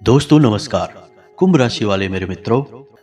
दोस्तों नमस्कार। कुंभ राशि वाले मेरे मित्रों,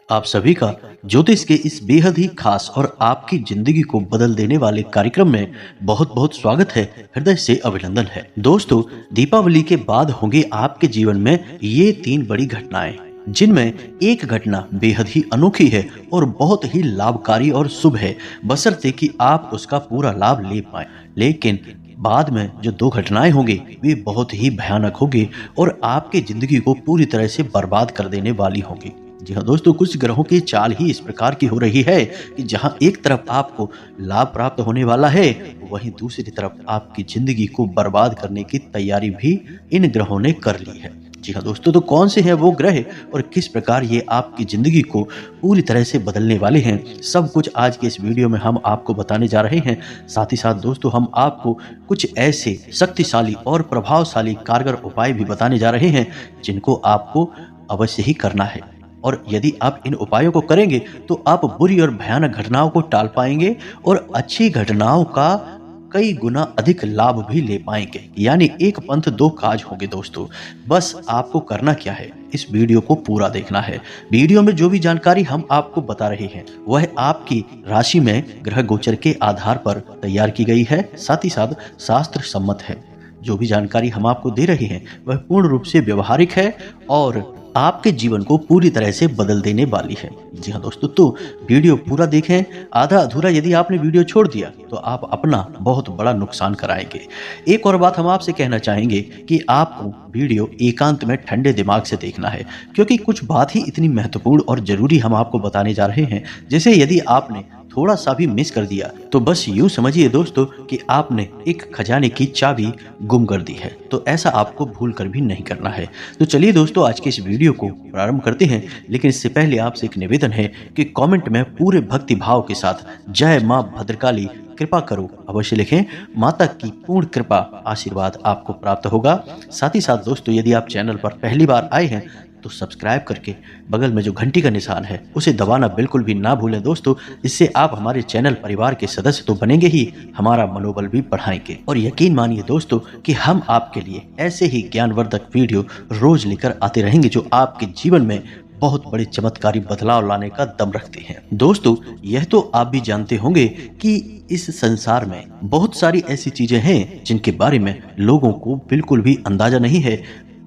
आप सभी का ज्योतिष के इस बेहद ही खास और आपकी जिंदगी को बदल देने वाले कार्यक्रम में बहुत बहुत स्वागत है। हृदय से अभिनंदन है। दोस्तों, दीपावली के बाद होंगे आपके जीवन में ये 3 बड़ी घटनाएं, जिनमें एक घटना बेहद ही अनोखी है और बहुत ही लाभकारी और शुभ है, बशर्ते कि आप उसका पूरा लाभ ले पाएं। लेकिन बाद में जो 2 घटनाएं होंगी वे बहुत ही भयानक होंगी और आपकी जिंदगी को पूरी तरह से बर्बाद कर देने वाली होंगी। जी हाँ दोस्तों, कुछ ग्रहों की चाल ही इस प्रकार की हो रही है कि जहां एक तरफ आपको लाभ प्राप्त होने वाला है, वहीं दूसरी तरफ आपकी जिंदगी को बर्बाद करने की तैयारी भी इन ग्रहों ने कर ली है। जी हाँ दोस्तों, तो कौन से हैं वो ग्रह और किस प्रकार ये आपकी जिंदगी को पूरी तरह से बदलने वाले हैं, सब कुछ आज के इस वीडियो में हम आपको बताने जा रहे हैं। साथ ही साथ दोस्तों, हम आपको कुछ ऐसे शक्तिशाली और प्रभावशाली कारगर उपाय भी बताने जा रहे हैं जिनको आपको अवश्य ही करना है। और यदि आप इन उपायों को करेंगे तो आप बुरी और भयानक घटनाओं को टाल पाएंगे और अच्छी घटनाओं का कई गुना अधिक लाभ भी ले पाएंगे। यानी एक पंथ दो काज होंगे दोस्तों। बस आपको करना क्या है, इस वीडियो को पूरा देखना है। वीडियो में जो भी जानकारी हम आपको बता रहे हैं वह आपकी राशि में ग्रह गोचर के आधार पर तैयार की गई है, साथ ही साथ शास्त्र सम्मत है। जो भी जानकारी हम आपको दे रहे हैं वह पूर्ण रूप से व्यवहारिक है और आपके जीवन को पूरी तरह से बदल देने वाली है। जी हाँ दोस्तों, तो वीडियो पूरा देखें। आधा अधूरा यदि आपने वीडियो छोड़ दिया तो आप अपना बहुत बड़ा नुकसान कराएंगे। एक और बात हम आपसे कहना चाहेंगे कि आपको वीडियो एकांत में ठंडे दिमाग से देखना है, क्योंकि कुछ बात ही इतनी महत्वपूर्ण और जरूरी हम आपको बताने जा रहे हैं, जैसे यदि आपने थोड़ा सा भी मिस कर दिया तो बस यूं समझिए दोस्तों कि आपने एक खजाने की चाबी गुम कर दी है। तो ऐसा आपको भूल कर भी नहीं करना है। तो चलिए दोस्तों, आज के इस वीडियो को प्रारंभ करते हैं। लेकिन इससे पहले आपसे एक निवेदन है कि कमेंट में पूरे भक्ति भाव के साथ जय मां भद्रकाली कृपा करो अवश्य लिखें। माता की पूर्ण कृपा आशीर्वाद आपको प्राप्त होगा। साथ ही साथ दोस्तों, यदि आप चैनल पर पहली बार आए हैं तो सब्सक्राइब करके बगल में जो घंटी का निशान है उसे दबाना बिल्कुल भी ना भूलें दोस्तों। इससे आप हमारे चैनल परिवार के सदस्य तो बनेंगे ही, हमारा मनोबल भी बढ़ाएंगे। और यकीन मानिए दोस्तों कि हम आपके लिए ऐसे ही ज्ञानवर्धक वीडियो रोज लेकर आते रहेंगे जो आपके जीवन में बहुत बड़े चमत्कारी बदलाव लाने का दम रखते हैं। दोस्तों, यह तो आप भी जानते होंगे कि इस संसार में बहुत सारी ऐसी चीजें हैं जिनके बारे में लोगों को बिल्कुल भी अंदाजा नहीं है।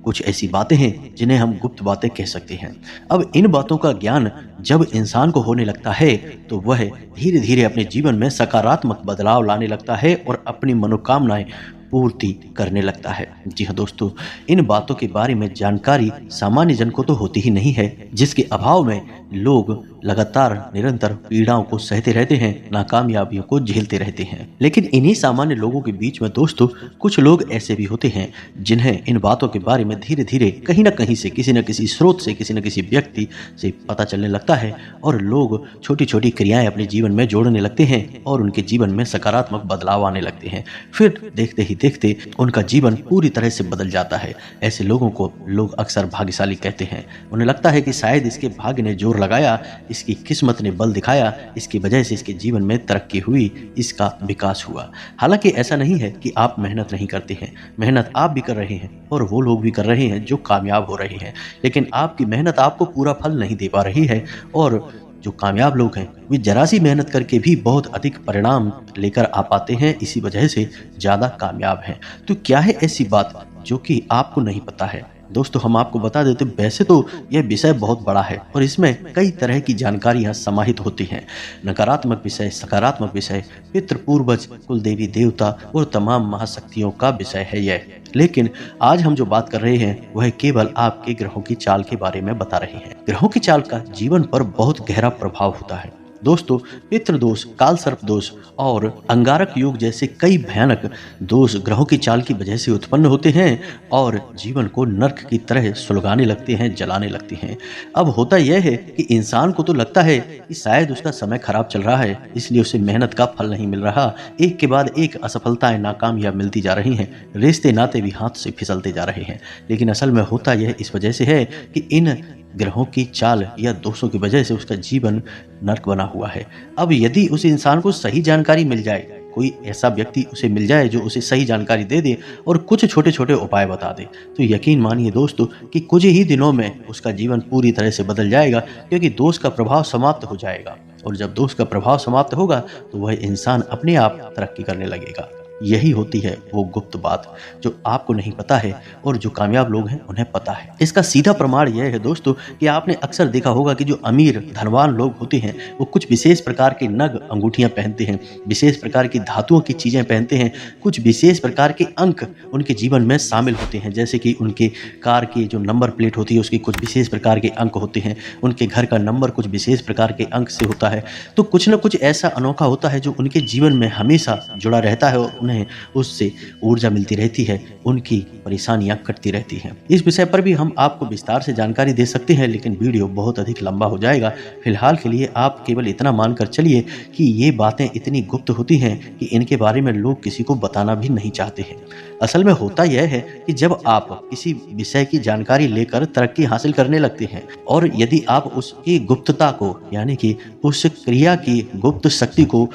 कुछ ऐसी बातें हैं जिन्हें हम गुप्त बातें कह सकते हैं। अब इन बातों का ज्ञान जब इंसान को होने लगता है तो वह धीरे धीरे अपने जीवन में सकारात्मक बदलाव लाने लगता है और अपनी मनोकामनाएं पूर्ति करने लगता है। जी हाँ दोस्तों, इन बातों के बारे में जानकारी सामान्य जन को तो होती ही नहीं है, जिसके अभाव में लोग लगातार निरंतर पीड़ाओं को सहते रहते हैं, नाकामयाबियों को झेलते रहते हैं। लेकिन इन्हीं सामान्य लोगों के बीच में दोस्तों कुछ लोग ऐसे भी होते हैं जिन्हें इन बातों के बारे में धीरे धीरे कहीं ना कहीं से, किसी न किसी स्रोत से, किसी न किसी व्यक्ति से पता चलने लगता है और लोग छोटी छोटी क्रियाएं अपने जीवन में जोड़ने लगते हैं और उनके जीवन में सकारात्मक बदलाव आने लगते हैं। फिर देखते ही देखते उनका जीवन पूरी तरह से बदल जाता है। ऐसे लोगों को लोग अक्सर भाग्यशाली कहते हैं। उन्हें लगता है कि शायद इसके भाग्य ने जोर लगाया, इसकी किस्मत ने बल दिखाया, इसकी वजह से इसके जीवन में तरक्की हुई, इसका विकास हुआ। हालांकि ऐसा नहीं है कि आप मेहनत नहीं करते हैं। मेहनत आप भी कर रहे हैं और वो लोग भी कर रहे हैं जो कामयाब हो रहे हैं, लेकिन आपकी मेहनत आपको पूरा फल नहीं दे पा रही है। और जो कामयाब लोग हैं वे जरा सी मेहनत करके भी बहुत अधिक परिणाम लेकर आ पाते हैं, इसी वजह से ज़्यादा कामयाब हैं। तो क्या है ऐसी बात जो कि आपको नहीं पता है? दोस्तों, हम आपको बता देते, वैसे तो यह विषय बहुत बड़ा है और इसमें कई तरह की जानकारियां समाहित होती हैं। नकारात्मक विषय, सकारात्मक विषय, पितृ पूर्वज, कुल देवी देवता और तमाम महाशक्तियों का विषय है यह। लेकिन आज हम जो बात कर रहे हैं वह केवल आपके ग्रहों की चाल के बारे में बता रहे हैं। ग्रहों की चाल का जीवन पर बहुत गहरा प्रभाव होता है दोस्तों। पितृदोष, काल सर्प दोष और अंगारक योग जैसे कई भयानक दोष ग्रहों की चाल की वजह से उत्पन्न होते हैं और जीवन को नर्क की तरह सुलगाने लगते हैं, जलाने लगते हैं। अब होता यह है कि इंसान को तो लगता है कि शायद उसका समय खराब चल रहा है, इसलिए उसे मेहनत का फल नहीं मिल रहा। एक के बाद एक असफलताएं, नाकामयाब मिलती जा रही हैं, रिश्ते नाते भी हाथ से फिसलते जा रहे हैं। लेकिन असल में होता यह इस वजह से है कि इन ग्रहों की चाल या दोषों की वजह से उसका जीवन नर्क बना हुआ है। अब यदि उस इंसान को सही जानकारी मिल जाए कोई ऐसा व्यक्ति उसे मिल जाए जो उसे सही जानकारी दे दे और कुछ छोटे छोटे उपाय बता दे, तो यकीन मानिए दोस्तों कि कुछ ही दिनों में उसका जीवन पूरी तरह से बदल जाएगा, क्योंकि दोष का प्रभाव समाप्त हो जाएगा। और जब दोष का प्रभाव समाप्त होगा तो वह इंसान अपने आप तरक्की करने लगेगा। यही होती है वो गुप्त बात जो आपको नहीं पता है और जो कामयाब लोग हैं उन्हें पता है। इसका सीधा प्रमाण यह है दोस्तों कि आपने अक्सर देखा होगा कि जो अमीर धनवान लोग होते हैं वो कुछ विशेष प्रकार के नग अंगूठियां पहनते हैं, विशेष प्रकार की धातुओं की चीजें पहनते हैं, कुछ विशेष प्रकार के अंक उनके जीवन में शामिल होते हैं, जैसे कि उनके कार की जो नंबर प्लेट होती है उसकी कुछ विशेष प्रकार के अंक होते हैं, उनके घर का नंबर कुछ विशेष प्रकार के अंक से होता है। तो कुछ न कुछ ऐसा अनोखा होता है जो उनके जीवन में हमेशा जुड़ा रहता है और उससे ऊर्जा मिलती रहती है, उनकी परेशानियां कटती रहती हैं। इस विषय पर भी हम आपको विस्तार से जानकारी दे सकते हैं, लेकिन वीडियो बहुत अधिक लंबा हो जाएगा। फिलहाल के लिए आप केवल इतना मानकर चलिए कि ये बातें इतनी गुप्त होती हैं कि इनके बारे में लोग किसी को बताना भी नहीं चाहते हैं। असल में होता यह है कि जब आप किसी विषय की जानकारी लेकर तरक्की हासिल करने लगते हैं और यदि आप उसकी गुप्तता को, यानी कि उस क्रिया की गुप्त शक्ति को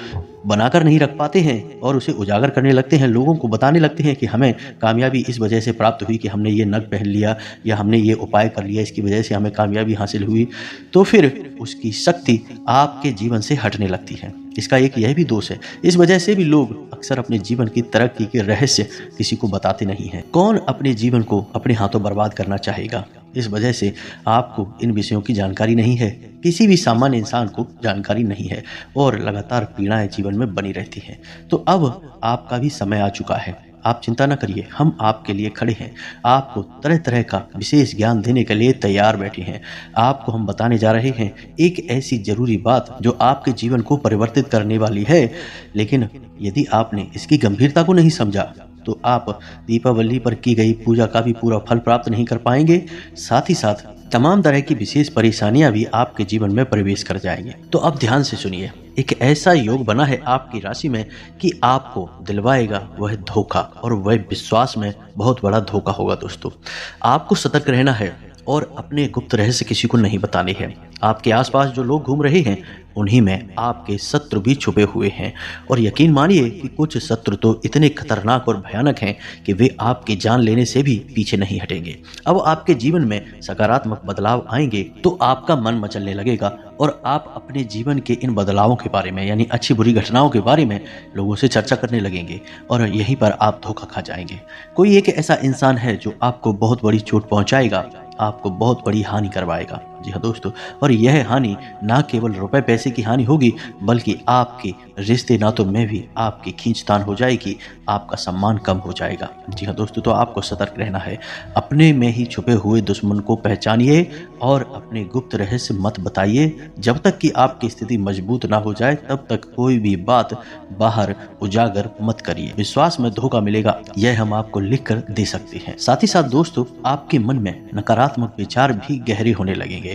बनाकर नहीं रख पाते हैं और उसे उजागर करने लगते हैं, लोगों को बताने लगते हैं कि हमें कामयाबी इस वजह से प्राप्त हुई कि हमने ये नग पहन लिया या हमने ये उपाय कर लिया, इसकी वजह से हमें कामयाबी हासिल हुई, तो फिर उसकी शक्ति आपके जीवन से हटने लगती है। इसका एक यह भी दोष है। इस वजह से भी लोग अक्सर अपने जीवन की तरक्की के रहस्य किसी को बताते नहीं हैं। कौन अपने जीवन को अपने हाथों बर्बाद करना चाहेगा? इस वजह से आपको इन विषयों की जानकारी नहीं है, किसी भी सामान्य इंसान को जानकारी नहीं है और लगातार पीड़ाएं जीवन में बनी रहती हैं। तो अब आपका भी समय आ चुका है। आप चिंता न करिए, हम आपके लिए खड़े हैं। आपको तरह तरह का विशेष ज्ञान देने के लिए तैयार बैठे हैं। आपको हम बताने जा रहे हैं एक ऐसी जरूरी बात जो आपके जीवन को परिवर्तित करने वाली है, लेकिन यदि आपने इसकी गंभीरता को नहीं समझा तो आप दीपावली पर की गई पूजा का भी पूरा फल प्राप्त नहीं कर पाएंगे। साथ ही साथ तमाम तरह की विशेष परेशानियां भी आपके जीवन में प्रवेश कर जाएंगे। तो अब ध्यान से सुनिए, एक ऐसा योग बना है आपकी राशि में कि आपको दिलवाएगा वह धोखा, और वह विश्वास में बहुत बड़ा धोखा होगा। दोस्तों, आपको सतर्क रहना है और अपने गुप्त रहस्य किसी को नहीं बताने हैं। आपके आसपास जो लोग घूम रहे हैं उन्हीं में आपके शत्रु भी छुपे हुए हैं, और यकीन मानिए कि कुछ शत्रु तो इतने खतरनाक और भयानक हैं कि वे आपकी जान लेने से भी पीछे नहीं हटेंगे। अब आपके जीवन में सकारात्मक बदलाव आएंगे तो आपका मन मचलने लगेगा और आप अपने जीवन के इन बदलावों के बारे में, यानी अच्छी बुरी घटनाओं के बारे में लोगों से चर्चा करने लगेंगे और यहीं पर आप धोखा खा जाएंगे। कोई एक ऐसा इंसान है जो आपको बहुत बड़ी चोट पहुंचाएगा, आपको बहुत बड़ी हानि करवाएगा। जी हाँ दोस्तों, और यह हानि ना केवल रुपए पैसे की हानि होगी, बल्कि आपके रिश्ते नातों में भी आपकी खींचतान हो जाएगी, आपका सम्मान कम हो जाएगा। जी हाँ दोस्तों, तो आपको सतर्क रहना है। अपने में ही छुपे हुए दुश्मन को पहचानिए और अपने गुप्त रहस्य मत बताइए। जब तक कि आपकी स्थिति मजबूत ना हो जाए तब तक कोई भी बात बाहर उजागर मत करिए। विश्वास में धोखा मिलेगा, यह हम आपको लिख कर दे सकते हैं। साथ ही साथ दोस्तों, आपके मन में नकारात्मक विचार भी गहरे होने लगेंगे,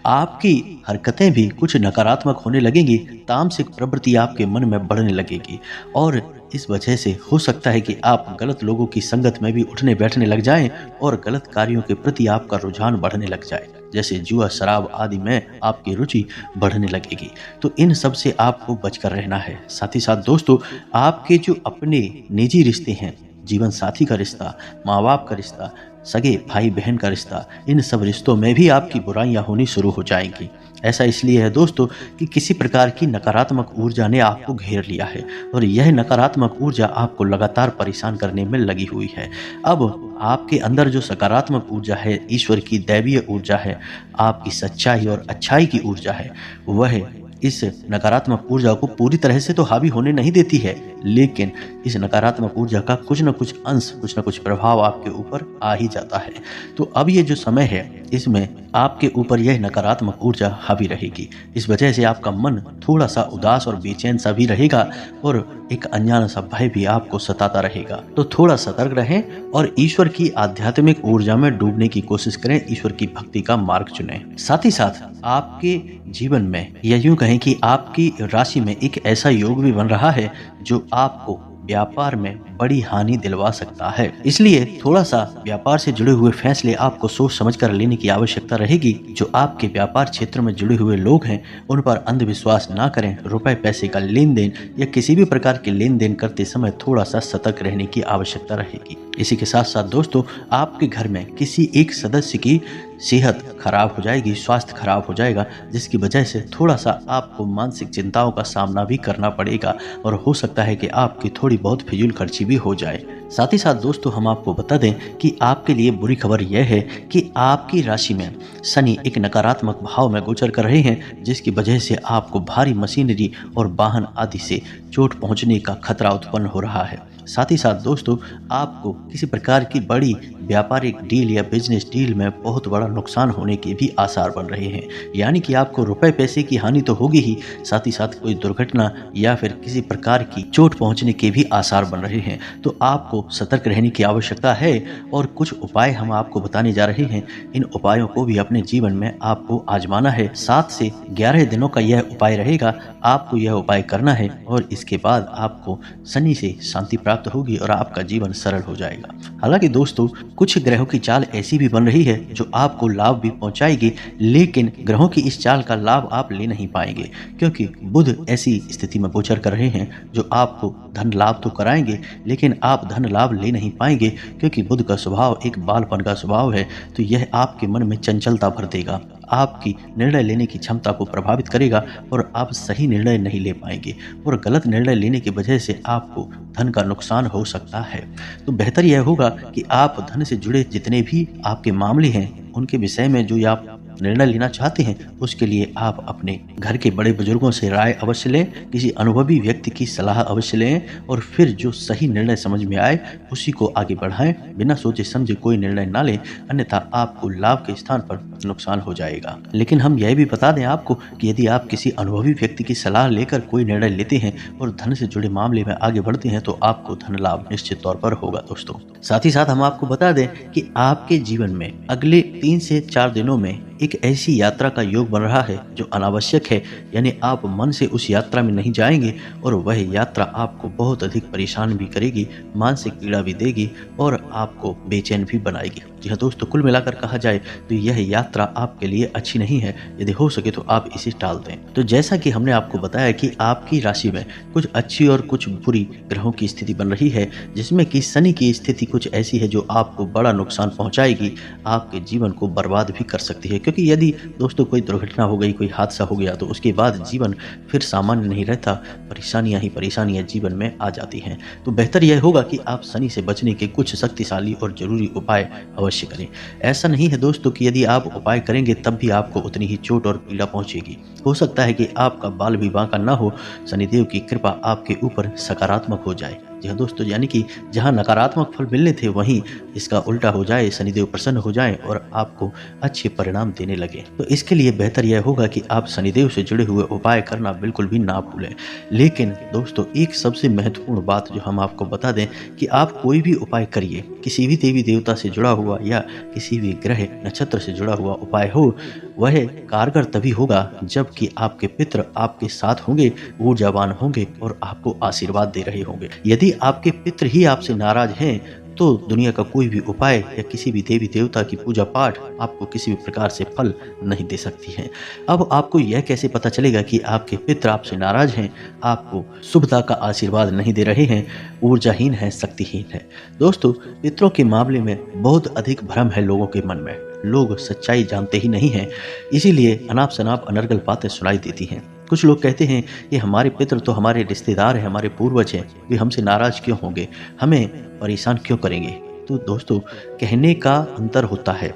आपकी हरकतें भी कुछ नकारात्मक होने लगेंगी, तामसिक प्रवृत्ति आपके मन में बढ़ने लगेगी और इस वजह से हो सकता है कि आप गलत लोगों की संगत में भी उठने बैठने लग जाएं और गलत कार्यों के प्रति आपका रुझान बढ़ने लग जाए, जैसे जुआ शराब आदि में आपकी रुचि बढ़ने लगेगी। तो इन सब से आपको बचकर रहना है। साथ ही साथ दोस्तों, आपके जो अपने निजी रिश्ते हैं, जीवन साथी का रिश्ता, माँ बाप का रिश्ता, सगे भाई बहन का रिश्ता, इन सब रिश्तों में भी आपकी बुराइयां होनी शुरू हो जाएंगी। ऐसा इसलिए है दोस्तों कि किसी प्रकार की नकारात्मक ऊर्जा ने आपको घेर लिया है और यह नकारात्मक ऊर्जा आपको लगातार परेशान करने में लगी हुई है। अब आपके अंदर जो सकारात्मक ऊर्जा है, ईश्वर की दैवीय ऊर्जा है, आपकी सच्चाई और अच्छाई की ऊर्जा है, वह इस नकारात्मक ऊर्जा को पूरी तरह से तो हावी होने नहीं देती है, लेकिन इस नकारात्मक ऊर्जा का कुछ न कुछ अंश, कुछ न कुछ प्रभाव आपके ऊपर आ ही जाता है। तो अब ये जो समय है, इसमें आपके ऊपर यह नकारात्मक ऊर्जा हावी रहेगी। इस वजह से आपका मन थोड़ा सा उदास और बेचैन सा भी रहेगा और एक अनजाना सा भय भी आपको सताता रहेगा। तो थोड़ा सतर्क रहें और ईश्वर की आध्यात्मिक ऊर्जा में डूबने की कोशिश करें, ईश्वर की भक्ति का मार्ग चुनें। साथ ही साथ आपके जीवन में, या यूं कहें कि आपकी राशि में एक ऐसा योग भी बन रहा है जो आपको व्यापार में बड़ी हानि दिलवा सकता है। इसलिए थोड़ा सा व्यापार से जुड़े हुए फैसले आपको सोच समझ कर लेने की आवश्यकता रहेगी। जो आपके व्यापार क्षेत्र में जुड़े हुए लोग हैं उन पर अंधविश्वास ना करें। रुपए पैसे का लेन देन या किसी भी प्रकार के लेन देन करते समय थोड़ा सा सतर्क रहने की आवश्यकता रहेगी। इसी के साथ साथ दोस्तों, आपके घर में किसी एक सदस्य की सेहत खराब हो जाएगी, स्वास्थ्य खराब हो जाएगा, जिसकी वजह से थोड़ा सा आपको मानसिक चिंताओं का सामना भी करना पड़ेगा और हो सकता है कि आपकी थोड़ी बहुत फिजूल खर्ची भी हो जाए। साथ ही साथ दोस्तों, हम आपको बता दें कि आपके लिए बुरी खबर यह है कि आपकी राशि में शनि एक नकारात्मक भाव में गोचर कर रहे हैं, जिसकी वजह से आपको भारी मशीनरी और वाहन आदि से चोट पहुंचने का खतरा उत्पन्न हो रहा है। साथ ही साथ दोस्तों, आपको किसी प्रकार की बड़ी व्यापारिक डील या बिजनेस डील में बहुत बड़ा नुकसान होने के भी आसार बन रहे हैं। यानी कि आपको रुपए पैसे की हानि तो होगी ही, साथ ही साथ कोई दुर्घटना या फिर किसी प्रकार की चोट पहुंचने के भी आसार बन रहे हैं। तो आपको सतर्क रहने की आवश्यकता है और कुछ उपाय हम आपको बताने जा रहे हैं। इन उपायों को भी अपने जीवन में आपको आजमाना है। 7 से 11 दिनों का यह उपाय रहेगा। आपको यह उपाय करना है और इसके बाद आपको शनि से शांति प्राप्त होगी और आपका जीवन सरल हो जाएगा। हालांकि दोस्तों, कुछ ग्रहों की चाल ऐसी भी बन रही है जो आपको लाभ भी पहुंचाएगी, लेकिन ग्रहों की इस चाल का लाभ आप ले नहीं पाएंगे, क्योंकि बुध ऐसी स्थिति में गोचर कर रहे हैं जो आपको धन लाभ तो कराएंगे, लेकिन आप धन लाभ ले नहीं पाएंगे, क्योंकि बुध का स्वभाव एक बालपन का स्वभाव है। तो यह आपके मन में चंचलता भर देगा, आपकी निर्णय लेने की क्षमता को प्रभावित करेगा और आप सही निर्णय नहीं ले पाएंगे और गलत निर्णय लेने की वजह से आपको धन का नुकसान हो सकता है। तो बेहतर यह होगा कि आप धन से जुड़े जितने भी आपके मामले हैं उनके विषय में जो आप निर्णय लेना चाहते हैं, उसके लिए आप अपने घर के बड़े बुजुर्गों से राय अवश्य लें, किसी अनुभवी व्यक्ति की सलाह अवश्य लें और फिर जो सही निर्णय समझ में आए उसी को आगे बढ़ाएं। बिना सोचे समझे कोई निर्णय ना लें, अन्यथा आपको लाभ के स्थान पर नुकसान हो जाएगा। लेकिन हम यह भी बता दें आपको कि यदि आप किसी अनुभवी व्यक्ति की सलाह लेकर कोई निर्णय लेते हैं और धन से जुड़े मामले में आगे बढ़ते हैं तो आपको धन लाभ निश्चित तौर पर होगा दोस्तों। साथ ही साथ हम आपको बता दें कि आपके जीवन में अगले 3 से 4 दिनों में एक ऐसी यात्रा का योग बन रहा है जो अनावश्यक है, यानी आप मन से उस यात्रा में नहीं जाएंगे और वह यात्रा आपको बहुत अधिक परेशान भी करेगी, मानसिक पीड़ा भी देगी और आपको बेचैन भी बनाएगी। जी हाँ दोस्तों, कुल मिलाकर कहा जाए तो यह यात्रा आपके लिए अच्छी नहीं है। यदि हो सके तो आप इसे टाल दें। तो जैसा कि हमने आपको बताया कि आपकी राशि में कुछ अच्छी और कुछ बुरी ग्रहों की स्थिति बन रही है, जिसमें कि शनि की स्थिति कुछ ऐसी है जो आपको बड़ा नुकसान पहुंचाएगी, आपके जीवन को बर्बाद भी कर सकती है। क्योंकि यदि दोस्तों कोई दुर्घटना हो गई, कोई हादसा हो गया तो उसके बाद जीवन फिर सामान्य नहीं रहता, परेशानियां ही परेशानियां जीवन में आ जाती हैं। तो बेहतर यह होगा कि आप शनि से बचने के कुछ शक्तिशाली और जरूरी उपाय अवश्य करें। ऐसा नहीं है दोस्तों कि यदि आप उपाय करेंगे तब भी आपको उतनी ही चोट और पीड़ा पहुंचेगी। हो सकता है कि आपका बाल विवाह का ना हो, शनिदेव की कृपा आपके ऊपर सकारात्मक हो जाए। जी हाँ दोस्तों, यानी कि जहाँ नकारात्मक फल मिलने थे वहीं इसका उल्टा हो जाए, शनिदेव प्रसन्न हो जाएं और आपको अच्छे परिणाम देने लगे। तो इसके लिए बेहतर यह होगा कि आप शनिदेव से जुड़े हुए उपाय करना बिल्कुल भी ना भूलें। लेकिन दोस्तों, एक सबसे महत्वपूर्ण बात जो हम आपको बता दें कि आप कोई भी उपाय करिए, किसी भी देवी देवता से जुड़ा हुआ या किसी भी ग्रह नक्षत्र से जुड़ा हुआ उपाय हो, वह कारगर तभी होगा जबकि आपके पितृ आपके साथ होंगे, ऊर्जावान होंगे और आपको आशीर्वाद दे रहे होंगे। यदि आपके पितृ ही आपसे नाराज हैं तो दुनिया का कोई भी उपाय या किसी भी देवी देवता की पूजा पाठ आपको किसी भी प्रकार से फल नहीं दे सकती है। अब आपको यह कैसे पता चलेगा कि आपके पितृ आपसे नाराज हैं, आपको शुभता का आशीर्वाद नहीं दे रहे हैं, ऊर्जाहीन है, शक्तिहीन है? दोस्तों, पितरों के मामले में बहुत अधिक भ्रम है लोगों के मन में। लोग सच्चाई जानते ही नहीं हैं, इसीलिए अनाप शनाप अनर्गल बातें सुनाई देती हैं। कुछ लोग कहते हैं कि हमारे पितृ तो हमारे रिश्तेदार हैं, हमारे पूर्वज हैं, वे हमसे नाराज क्यों होंगे, हमें परेशान क्यों करेंगे? तो दोस्तों, कहने का अंतर होता है।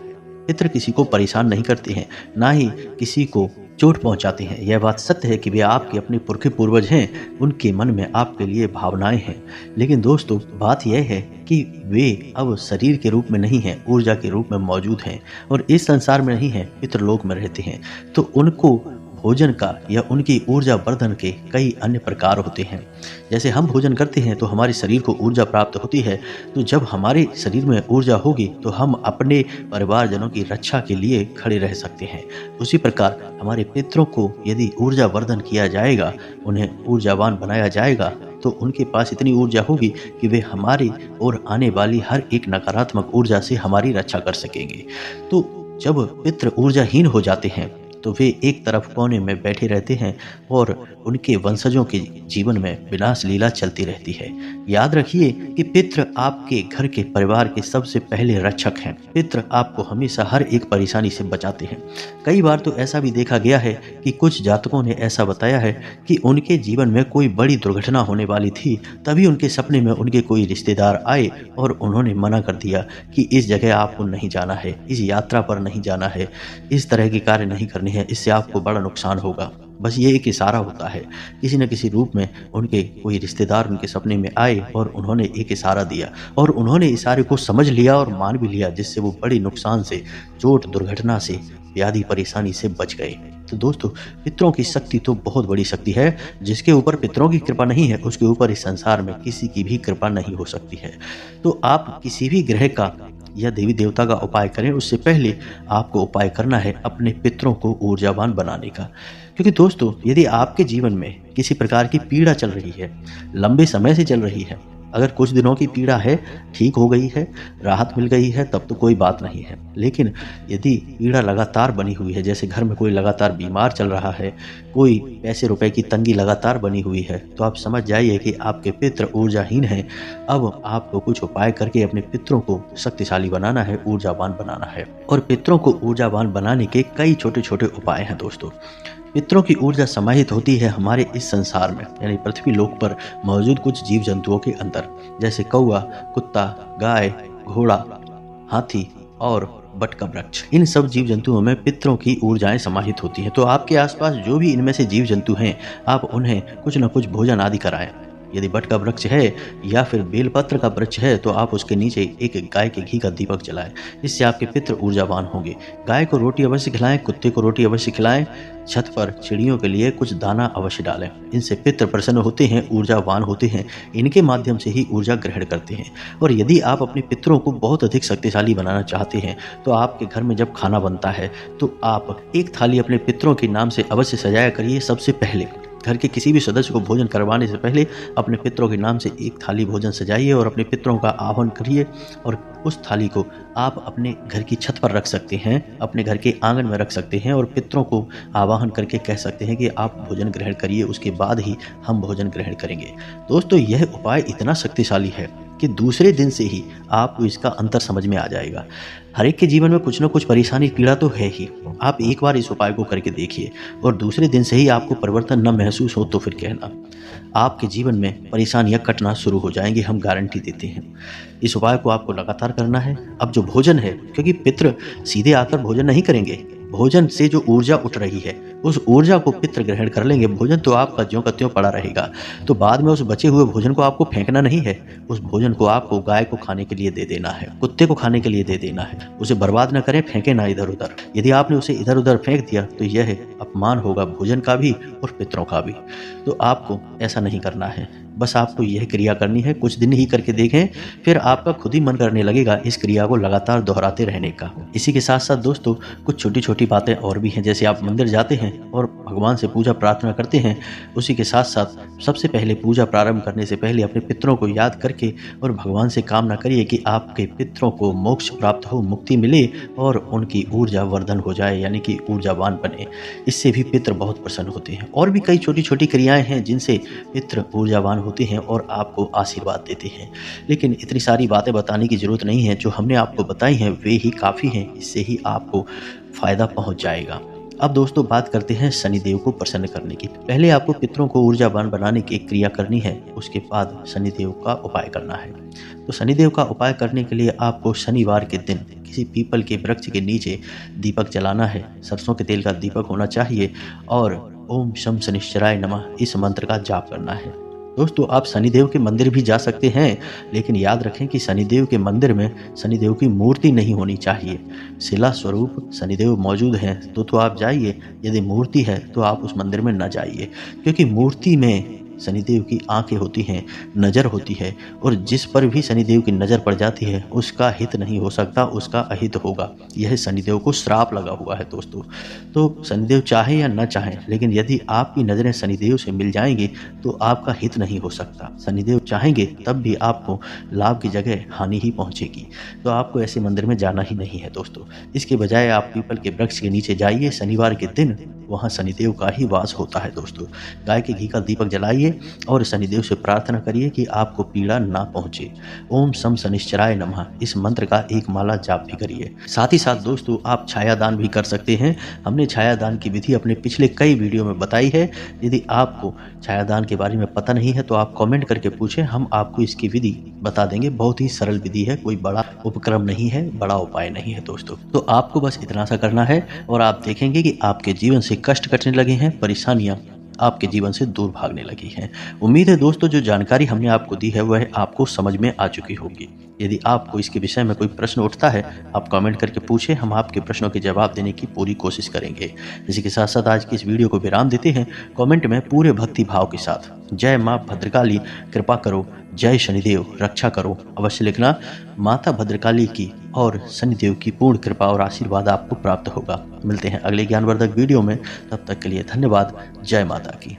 पितृ किसी को परेशान नहीं करते हैं, ना ही किसी को चोट पहुंचाते हैं। यह बात सत्य है कि वे आपके अपने पुरखे पूर्वज हैं, उनके मन में आपके लिए भावनाएं हैं। लेकिन दोस्तों, बात यह है कि वे अब शरीर के रूप में नहीं हैं, ऊर्जा के रूप में मौजूद हैं और इस संसार में नहीं हैं, पितृलोक में रहते हैं। तो उनको भोजन का या उनकी ऊर्जा वर्धन के कई अन्य प्रकार होते हैं। जैसे हम भोजन करते हैं तो हमारे शरीर को ऊर्जा प्राप्त होती है, तो जब हमारे शरीर में ऊर्जा होगी तो हम अपने परिवारजनों की रक्षा के लिए खड़े रह सकते हैं। उसी प्रकार हमारे पितरों को यदि ऊर्जा वर्धन किया जाएगा, उन्हें ऊर्जावान बनाया जाएगा, तो उनके पास इतनी ऊर्जा होगी कि वे हमारी और आने वाली हर एक नकारात्मक ऊर्जा से हमारी रक्षा कर सकेंगे। तो जब पितृ ऊर्जाहीन हो जाते हैं तो वे एक तरफ कोने में बैठे रहते हैं और उनके वंशजों के जीवन में विनाश लीला चलती रहती है। याद रखिए कि पितृ आपके घर के परिवार के सबसे पहले रक्षक हैं। पितृ आपको हमेशा हर एक परेशानी से बचाते हैं। कई बार तो ऐसा भी देखा गया है कि कुछ जातकों ने ऐसा बताया है कि उनके जीवन में कोई बड़ी दुर्घटना होने वाली थी, तभी उनके सपने में उनके कोई रिश्तेदार आए और उन्होंने मना कर दिया कि इस जगह आपको नहीं जाना है, इस यात्रा पर नहीं जाना है, इस तरह के कार्य नहीं करने हैं, इससे आपको बड़ा नुकसान होगा। बस ये एक इशारा होता है। किसी न किसी रूप में उनके कोई रिश्तेदार उनके सपने में आए और उन्होंने एक इशारा दिया और उन्होंने इशारे को समझ लिया और मान भी लिया, जिससे वो बड़ी नुकसान से, चोट, दुर्घटना से, व्याधि, परेशानी से बच गए। तो दोस्तों, पितरों की शक्ति तो बहुत बड़ी शक्ति है। जिसके ऊपर पितरों की कृपा नहीं है उसके ऊपर इस संसार में किसी की भी कृपा नहीं हो सकती है। तो आप किसी भी ग्रह का या देवी देवता का उपाय करें, उससे पहले आपको उपाय करना है अपने पितरों को ऊर्जावान बनाने का। क्योंकि दोस्तों, यदि आपके जीवन में किसी प्रकार की पीड़ा चल रही है, लंबे समय से चल रही है, अगर कुछ दिनों की पीड़ा है, ठीक हो गई है, राहत मिल गई है, तब तो कोई बात नहीं है। लेकिन यदि पीड़ा लगातार बनी हुई है, जैसे घर में कोई लगातार बीमार चल रहा है, कोई पैसे रुपए की तंगी लगातार बनी हुई है, तो आप समझ जाइए कि आपके पितृ ऊर्जाहीन हैं। अब आपको कुछ उपाय करके अपने पितरों को शक्तिशाली बनाना है, ऊर्जावान बनाना है। और पितरों को ऊर्जावान बनाने के कई छोटे छोटे उपाय हैं दोस्तों। पितरों की ऊर्जा समाहित होती है हमारे इस संसार में, यानी पृथ्वी लोक पर मौजूद कुछ जीव जंतुओं के अंदर, जैसे कौवा, कुत्ता, गाय, घोड़ा, हाथी और बट का वृक्ष। इन सब जीव जंतुओं में पितरों की ऊर्जाएं समाहित होती हैं। तो आपके आसपास जो भी इनमें से जीव जंतु हैं, आप उन्हें कुछ न कुछ भोजन आदि कराएं। यदि बट का वृक्ष है या फिर बेलपत्र का वृक्ष है तो आप उसके नीचे एक गाय के घी का दीपक जलाएं। इससे आपके पितृ ऊर्जावान होंगे। गाय को रोटी अवश्य खिलाएं, कुत्ते को रोटी अवश्य खिलाएं, छत पर चिड़ियों के लिए कुछ दाना अवश्य डालें। इनसे पितृ प्रसन्न होते हैं, ऊर्जावान होते हैं, इनके माध्यम से ही ऊर्जा ग्रहण करते हैं। और यदि आप अपने पितरों को बहुत अधिक शक्तिशाली बनाना चाहते हैं तो आपके घर में जब खाना बनता है तो आप एक थाली अपने पितरों के नाम से अवश्य सजाया करिए। सबसे पहले घर के किसी भी सदस्य को भोजन करवाने से पहले अपने पितरों के नाम से एक थाली भोजन सजाइए और अपने पितरों का आह्वान करिए। और उस थाली को आप अपने घर की छत पर रख सकते हैं, अपने घर के आंगन में रख सकते हैं और पितरों को आवाहन करके कह सकते हैं कि आप भोजन ग्रहण करिए, उसके बाद ही हम भोजन ग्रहण करेंगे। दोस्तों, यह उपाय इतना शक्तिशाली है कि दूसरे दिन से ही आपको इसका अंतर समझ में आ जाएगा। हर एक के जीवन में कुछ न कुछ परेशानी, पीड़ा तो है ही। आप एक बार इस उपाय को करके देखिए और दूसरे दिन से ही आपको परिवर्तन न महसूस हो तो फिर कहना, आपके जीवन में परेशानियां कटना शुरू हो जाएंगी, हम गारंटी देते हैं। इस उपाय को आपको लगातार करना है। अब जो भोजन है, क्योंकि पितृ सीधे आकर भोजन नहीं करेंगे, भोजन से जो ऊर्जा उठ रही है उस ऊर्जा को पितृ ग्रहण कर लेंगे। भोजन तो आपका ज्यों का त्यों पड़ा रहेगा। तो बाद में उस बचे हुए भोजन को आपको फेंकना नहीं है, उस भोजन को आपको गाय को खाने के लिए दे देना है, कुत्ते को खाने के लिए दे देना है। उसे बर्बाद न करें, फेंके ना इधर उधर। यदि आपने उसे इधर उधर फेंक दिया तो यह अपमान होगा भोजन का भी और पितरों का भी। तो आपको ऐसा नहीं करना है। बस आपको यह क्रिया करनी है। कुछ दिन ही करके देखें, फिर आपका खुद ही मन करने लगेगा इस क्रिया को लगातार दोहराते रहने का। इसी के साथ साथ दोस्तों, कुछ छोटी छोटी बातें और भी हैं। जैसे आप मंदिर जाते हैं और भगवान से पूजा प्रार्थना करते हैं, उसी के साथ साथ सबसे पहले पूजा प्रारंभ करने से पहले अपने पितरों को याद करके और भगवान से कामना करिए कि आपके पितरों को मोक्ष प्राप्त हो, मुक्ति मिले और उनकी ऊर्जा वर्धन हो जाए, यानी कि ऊर्जावान बने। इससे भी पितर बहुत प्रसन्न होते हैं। और भी कई छोटी छोटी क्रियाएं हैं जिनसे पितर ऊर्जावान होते हैं और आपको आशीर्वाद देते हैं। लेकिन इतनी सारी बातें बताने की जरूरत नहीं है। जो हमने आपको बताई हैं वे ही काफ़ी हैं, इससे ही आपको फायदा पहुंच जाएगा। अब दोस्तों, बात करते हैं शनिदेव को प्रसन्न करने की। पहले आपको पितरों को ऊर्जावान बनाने की एक क्रिया करनी है, उसके बाद शनिदेव का उपाय करना है। तो शनिदेव का उपाय करने के लिए आपको शनिवार के दिन किसी पीपल के वृक्ष के नीचे दीपक जलाना है। सरसों के तेल का दीपक होना चाहिए और ओम शम शनिश्चराय नमः इस मंत्र का जाप करना है। दोस्तों, आप शनिदेव के मंदिर भी जा सकते हैं, लेकिन याद रखें कि शनिदेव के मंदिर में शनिदेव की मूर्ति नहीं होनी चाहिए। शिला स्वरूप शनिदेव मौजूद हैं तो आप जाइए, यदि मूर्ति है तो आप उस मंदिर में न जाइए, क्योंकि मूर्ति में शनिदेव की आंखें होती हैं, नज़र होती है, और जिस पर भी शनिदेव की नज़र पड़ जाती है उसका हित नहीं हो सकता, उसका अहित होगा। यह शनिदेव को श्राप लगा हुआ है दोस्तों। तो शनिदेव चाहे या न चाहें, लेकिन यदि आपकी नज़रें शनिदेव से मिल जाएंगी तो आपका हित नहीं हो सकता। शनिदेव चाहेंगे तब भी आपको लाभ की जगह हानि ही पहुंचेगी। तो आपको ऐसे मंदिर में जाना ही नहीं है दोस्तों। इसके बजाय आप पीपल के वृक्ष के नीचे जाइए शनिवार के दिन, वहाँ शनिदेव का ही वास होता है दोस्तों। गाय के घी का दीपक जलाइए और शनिदेव से प्रार्थना करिए कि आपको पीड़ा ना पहुंचे। ओम सम शनिश्चराय नमः, इस मंत्र का एक माला जाप भी करिए। साथ ही साथ दोस्तों आप छायादान भी कर सकते हैं। हमने छायादान की विधि अपने पिछले कई वीडियो में बताई है। यदि आपको छायादान के बारे में पता नहीं है तो आप कमेंट करके पूछें, हम आपको इसकी विधि बता देंगे। बहुत ही सरल विधि है, कोई बड़ा उपक्रम नहीं है, बड़ा उपाय नहीं है दोस्तों। तो आपको बस इतना सा करना है और आप देखेंगे कि आपके जीवन से कष्ट कटने लगे हैं, परेशानियां आपके जीवन से दूर भागने लगी हैं। उम्मीद है दोस्तों जो जानकारी हमने आपको दी है वह आपको समझ में आ चुकी होगी। यदि आपको इसके विषय में कोई प्रश्न उठता है आप कमेंट करके पूछें, हम आपके प्रश्नों के जवाब देने की पूरी कोशिश करेंगे। इसी के साथ साथ आज की इस वीडियो को विराम देते हैं। कमेंट में पूरे भक्ति भाव के साथ जय माँ भद्रकाली कृपा करो, जय शनिदेव रक्षा करो अवश्य लिखना। माता भद्रकाली की और शनिदेव की पूर्ण कृपा और आशीर्वाद आपको प्राप्त होगा। मिलते हैं अगले ज्ञानवर्धक वीडियो में, तब तक के लिए धन्यवाद। जय माता की।